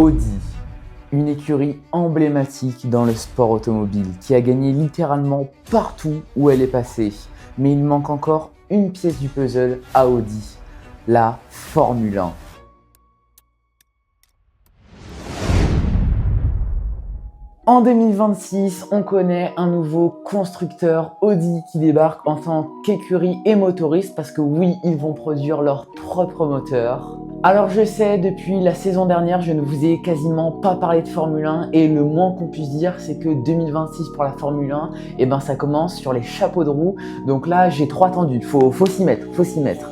Audi, une écurie emblématique dans le sport automobile qui a gagné littéralement partout où elle est passée. Mais il manque encore une pièce du puzzle à Audi, la Formule 1. En 2026, on connaît un nouveau constructeur Audi qui débarque en tant qu'écurie et motoriste parce que oui, ils vont produire leur propre moteur. Alors je sais, depuis la saison dernière, je ne vous ai quasiment pas parlé de Formule 1 et le moins qu'on puisse dire, c'est que 2026 pour la Formule 1, ça commence sur les chapeaux de roue. Donc là, j'ai trop attendu, faut s'y mettre, faut s'y mettre.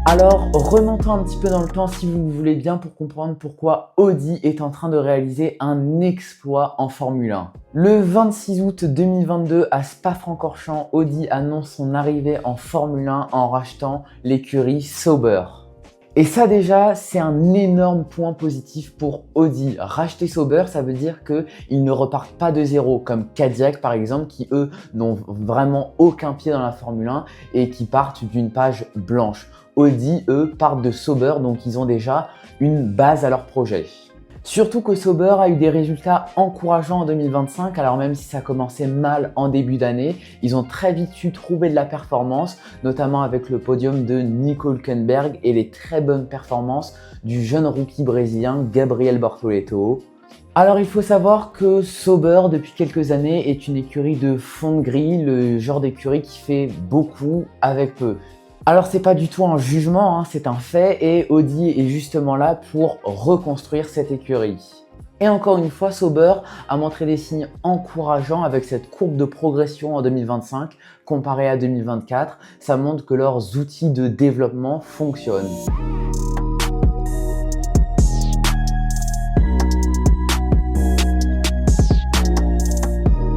Alors, remontons un petit peu dans le temps si vous voulez bien pour comprendre pourquoi Audi est en train de réaliser un exploit en Formule 1. Le 26 août 2022 à Spa-Francorchamps, Audi annonce son arrivée en Formule 1 en rachetant l'écurie Sauber. Et ça déjà, c'est un énorme point positif pour Audi. Racheter Sauber, ça veut dire qu'ils ne repartent pas de zéro, comme Cadillac par exemple, qui eux n'ont vraiment aucun pied dans la Formule 1 et qui partent d'une page blanche. Audi, eux, partent de Sauber, donc ils ont déjà une base à leur projet. Surtout que Sauber a eu des résultats encourageants en 2025, alors même si ça commençait mal en début d'année, ils ont très vite su trouver de la performance, notamment avec le podium de Nico Hülkenberg et les très bonnes performances du jeune rookie brésilien Gabriel Bortoleto. Alors il faut savoir que Sauber depuis quelques années est une écurie de fond de grille, le genre d'écurie qui fait beaucoup avec peu. Alors c'est pas du tout un jugement, c'est un fait et Audi est justement là pour reconstruire cette écurie. Et encore une fois, Sauber a montré des signes encourageants avec cette courbe de progression en 2025 comparée à 2024. Ça montre que leurs outils de développement fonctionnent.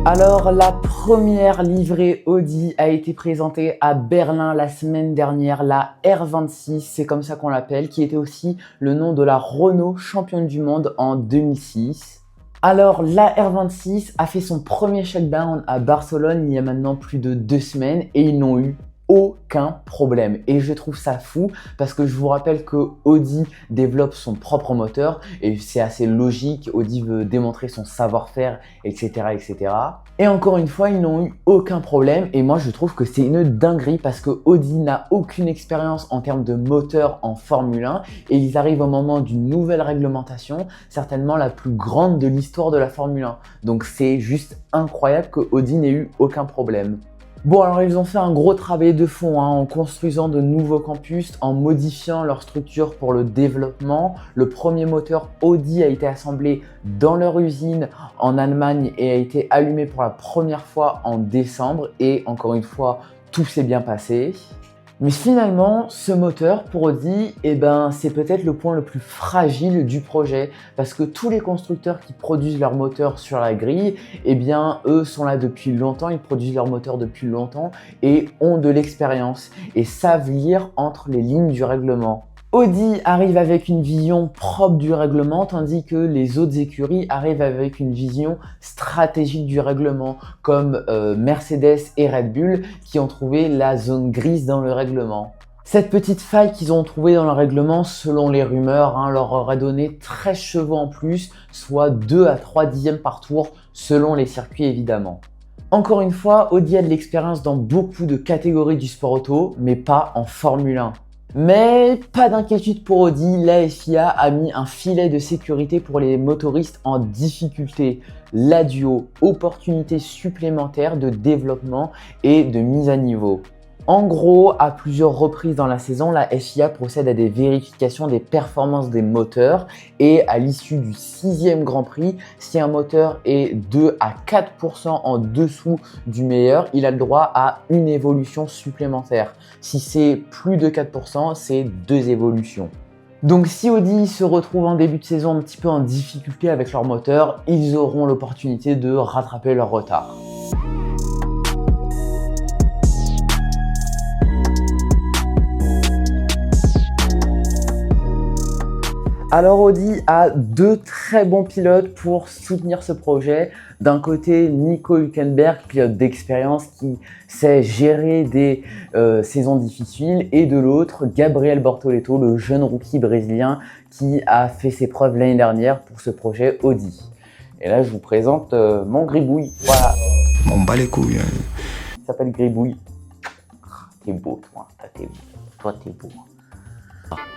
Alors, la première livrée Audi a été présentée à Berlin la semaine dernière, la R26, c'est comme ça qu'on l'appelle, qui était aussi le nom de la Renault championne du monde en 2006. Alors, la R26 a fait son premier shakedown à Barcelone il y a maintenant plus de 2 semaines et ils n'ont eu aucun problème. Et je trouve ça fou parce que je vous rappelle que Audi développe son propre moteur et c'est assez logique. Audi veut démontrer son savoir-faire, etc., etc. Et encore une fois, ils n'ont eu aucun problème et moi je trouve que c'est une dinguerie parce que Audi n'a aucune expérience en termes de moteur en Formule 1 et ils arrivent au moment d'une nouvelle réglementation, certainement la plus grande de l'histoire de la Formule 1. Donc c'est juste incroyable que Audi n'ait eu aucun problème. Bon, alors ils ont fait un gros travail de fond en construisant de nouveaux campus, en modifiant leur structure pour le développement. Le premier moteur Audi a été assemblé dans leur usine en Allemagne et a été allumé pour la première fois en décembre. Et encore une fois, tout s'est bien passé. Mais finalement, ce moteur pour Audi, c'est peut-être le point le plus fragile du projet parce que tous les constructeurs qui produisent leurs moteurs sur la grille, eux sont là depuis longtemps, ils produisent leurs moteurs depuis longtemps et ont de l'expérience et savent lire entre les lignes du règlement. Audi arrive avec une vision propre du règlement, tandis que les autres écuries arrivent avec une vision stratégique du règlement, comme Mercedes et Red Bull qui ont trouvé la zone grise dans le règlement. Cette petite faille qu'ils ont trouvée dans le règlement, selon les rumeurs, leur aurait donné 13 chevaux en plus, soit 2 à 3 dixièmes par tour, selon les circuits évidemment. Encore une fois, Audi a de l'expérience dans beaucoup de catégories du sport auto, mais pas en Formule 1. Mais pas d'inquiétude pour Audi, la FIA a mis un filet de sécurité pour les motoristes en difficulté. L'ADIO, opportunité supplémentaire de développement et de mise à niveau. En gros, à plusieurs reprises dans la saison, la FIA procède à des vérifications des performances des moteurs et à l'issue du 6e Grand Prix, si un moteur est 2 à 4% en dessous du meilleur, il a le droit à une évolution supplémentaire. Si c'est plus de 4%, c'est 2 évolutions. Donc si Audi se retrouve en début de saison un petit peu en difficulté avec leur moteur, ils auront l'opportunité de rattraper leur retard. Alors Audi a deux très bons pilotes pour soutenir ce projet. D'un côté, Nico Hülkenberg, pilote d'expérience qui sait gérer des saisons difficiles. Et de l'autre, Gabriel Bortoleto, le jeune rookie brésilien qui a fait ses preuves l'année dernière pour ce projet Audi. Et là, je vous présente mon gribouille. Voilà. On bat les couilles. Il s'appelle Gribouille. T'es beau, toi. T'es beau. Toi, t'es beau.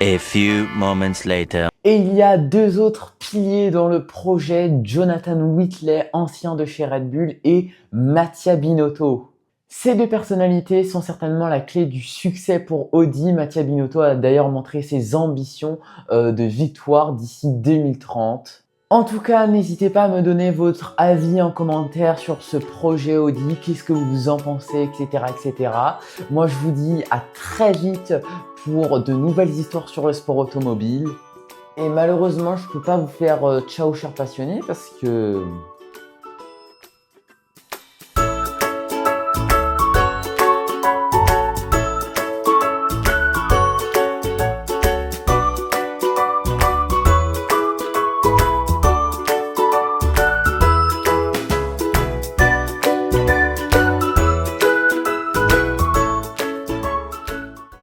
A few moments later. Et il y a deux autres piliers dans le projet, Jonathan Whitley, ancien de chez Red Bull, et Mattia Binotto. Ces deux personnalités sont certainement la clé du succès pour Audi. Mattia Binotto a d'ailleurs montré ses ambitions de victoire d'ici 2030. En tout cas, n'hésitez pas à me donner votre avis en commentaire sur ce projet Audi, qu'est-ce que vous en pensez, etc., etc. Moi, je vous dis à très vite pour de nouvelles histoires sur le sport automobile. Et malheureusement, je peux pas vous faire ciao chers passionnés parce que